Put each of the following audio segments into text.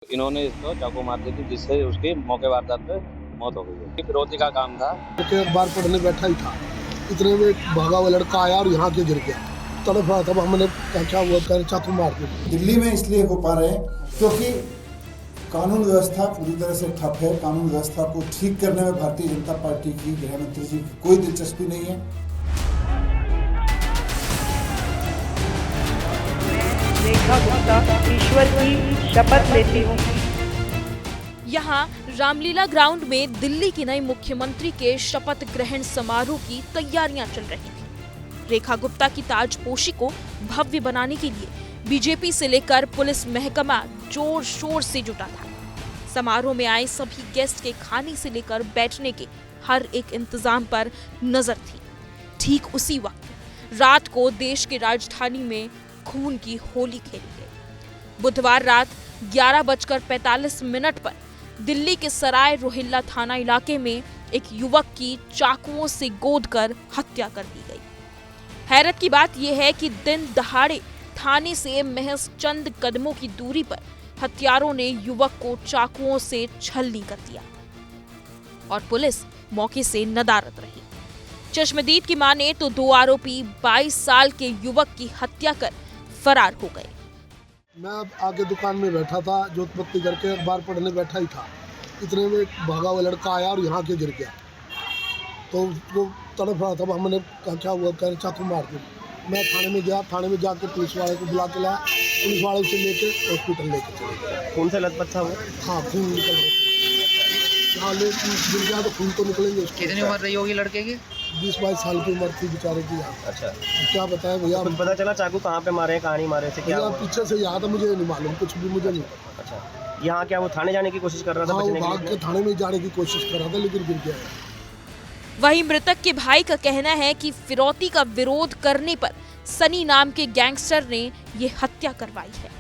इन्होंने इसको चाकू मार दी थी, जिससे उसकी मौके वारदात पे मौत हो गई है। फिरौती का काम था। अखबार पढ़ने बैठा ही था, इतने में भागा हुआ लड़का आया और यहाँ के गिर गया। तड़प रहा था, हमने क्या हुआ कर चाकू मार दी। दिल्ली में इसलिए हो पा रहे हैं क्योंकि कानून व्यवस्था पूरी तरह से ठप है। कानून व्यवस्था को ठीक करने में भारतीय जनता पार्टी की, गृह मंत्री जी की कोई दिलचस्पी नहीं है। रेखा गुप्ता ईश्वर की शपथ लेती हूँ। यहाँ रामलीला ग्राउंड में दिल्ली की नई मुख्यमंत्री के शपथ ग्रहण समारोह की तैयारियां चल रही थी। रेखा गुप्ता की ताजपोशी को भव्य बनाने के लिए बीजेपी से लेकर पुलिस महकमा जोर शोर से जुटा था। समारोह में आए सभी गेस्ट के खाने से लेकर बैठने के हर एक इंतजाम पर नजर थी। ठीक उसी वक्त रात को देश की राजधानी में खून की होली खेली गई। बुधवार रात 11:45 पर दिल्ली के सराय रोहिल्ला थाना इलाके में एक युवक की चाकुओं से गोदकर हत्या कर दी गई। हैरत की बात यह है कि दिन दहाड़े थाने से महज चंद कदमों की दूरी पर हत्यारों ने युवक को चाकुओं से छलनी कर दिया और पुलिस मौके से नदारद रही। चश्मदीद की माने तो दो आरोपी 22 साल के युवक की हत्या कर फरार हो गए। मैं आगे दुकान में बैठा था, जोत बत्ती करके अखबार पढ़ने बैठा ही था, इतने में भागा हुआ लड़का आया और यहाँ के गिर गया। तो वो तड़प रहा था, हमने क्या हुआ कर चाकू मार दी। मैं थाने में गया, थाने में जाकर पुलिस वाले को बुला के लाया, पुलिस वाले से लेके हॉस्पिटल लेके चले गए। खून से लथपथ था वो? हाँ, खून निकल रहा था। यहाँ ले गिर गया तो खून तो निकलेंगे। कितनी उम्र रही होगी लड़के की? 20-22 साल की उम्र थी बेचारे की। अच्छा, क्या बताया भैया? कुछ पता चला चाकू कहाँ पे मारे, कहानी मारे से क्या हुआ? पीछे से यहाँ था, मुझे नहीं मालूम, कुछ भी मुझे नहीं पता। अच्छा, यहाँ क्या वो थाने जाने की कोशिश कर रहा था? हाँ, बचने भाग के थाने में जाने की कोशिश कर रहा था, लेकिन गिर गया। वहीं मृतक के भाई का कहना है कि फिरौती का विरोध करने पर सनी नाम के गैंगस्टर ने ये हत्या करवाई है।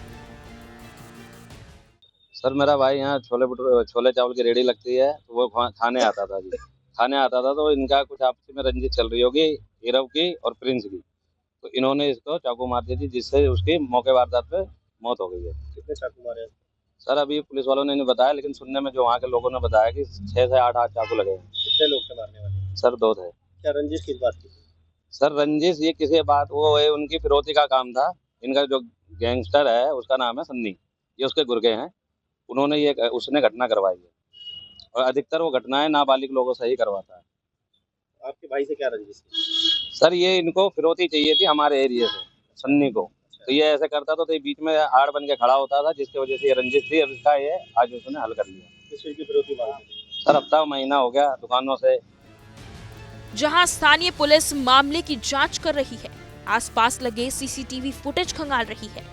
सर, मेरा भाई यहाँ छोले चावल की रेडी लगती है, तो वो खाने आता था जी। खाने आता था तो इनका कुछ आपसी में रंजिश चल रही होगी, हीरव की और प्रिंस की। तो इन्होंने इसको चाकू मार दी थी, जिससे उसकी मौके वारदात पे मौत हो गई है। कितने चाकू मारे? सर, अभी पुलिस वालों ने नहीं बताया, लेकिन सुनने में जो वहाँ के लोगों ने बताया कि 6 से 8 चाकू लगे हैं। कितने लोग थे मारने वाले? सर, 2 थे। क्या रंजिश किस बात की? सर, रंजिश ये किसी बात वो है, उनकी फिरौती का काम था। इनका जो गैंगस्टर है उसका नाम है सन्नी, ये उसके गुर्गे हैं। उन्होंने उसने घटना करवाई है और अधिकतर वो घटनाएं नाबालिग लोगों से ही करवाता है। आपके भाई से क्या रंजिश थी? सर, ये इनको फिरौती चाहिए थी हमारे एरिया से, सन्नी को। तो ये ऐसे करता था, तो ये बीच में आड़ बन के खड़ा होता था, जिसकी वजह से ये रंजिश थी। और इसका ये आज उसने हल कर लिया। किस चीज की फिरौती मांगते थे? सर, हफ्ता महीना हो गया दुकानों से। जहां स्थानीय पुलिस मामले की जांच कर रही है, आसपास लगे सीसीटीवी फुटेज खंगाल रही है,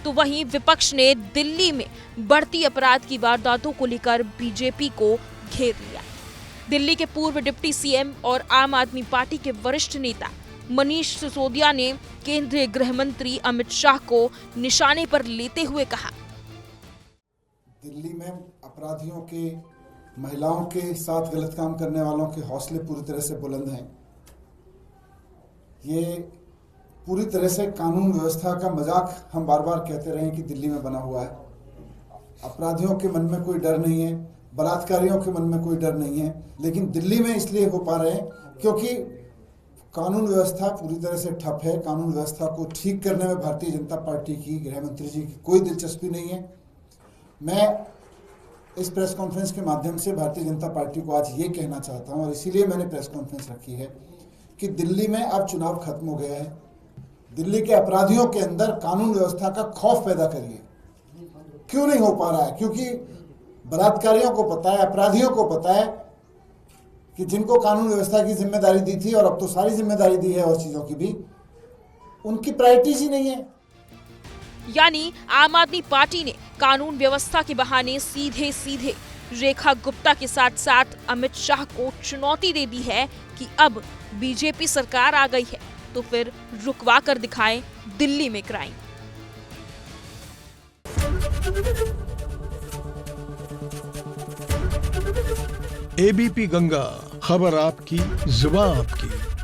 तो वहीं विपक्ष ने दिल्ली में बढ़ती अपराध की वारदातों को लेकर बीजेपी को घेर लिया। दिल्ली के पूर्व डिप्टी सीएम और आम आदमी पार्टी के वरिष्ठ नेता मनीष सिसोदिया ने केंद्रीय गृह मंत्री अमित शाह को निशाने पर लेते हुए कहा, दिल्ली में अपराधियों के, महिलाओं के साथ गलत काम करने वालों के हौसले पूरी तरह से बुलंद हैं। ये पूरी तरह से कानून व्यवस्था का मजाक हम बार बार कहते रहे कि दिल्ली में बना हुआ है। अपराधियों के मन में कोई डर नहीं है, बलात्कारियों के मन में कोई डर नहीं है, लेकिन दिल्ली में इसलिए हो पा रहे हैं क्योंकि कानून व्यवस्था पूरी तरह से ठप है। कानून व्यवस्था को ठीक करने में भारतीय जनता पार्टी की, गृह मंत्री जी की कोई दिलचस्पी नहीं है। मैं इस प्रेस कॉन्फ्रेंस के माध्यम से भारतीय जनता पार्टी को आज ये कहना चाहता हूँ, और इसीलिए मैंने प्रेस कॉन्फ्रेंस रखी है, कि दिल्ली में अब चुनाव खत्म हो गया है। दिल्ली के अपराधियों के अंदर कानून व्यवस्था का खौफ पैदा करिए। क्यों नहीं हो पा रहा है? क्योंकि बलात्कारियों को पता है, अपराधियों को पता है कि जिनको कानून व्यवस्था की जिम्मेदारी दी थी, और अब तो सारी जिम्मेदारी दी है और चीजों की भी, उनकी प्रायोरिटीज ही नहीं है। यानी आम आदमी पार्टी ने कानून व्यवस्था के बहाने सीधे सीधे रेखा गुप्ता के साथ साथ अमित शाह को चुनौती दे दी है कि अब बीजेपी सरकार आ गई है तो फिर रुकवा कर दिखाएं दिल्ली में क्राइम। एबीपी गंगा, खबर आपकी, जुबान आपकी।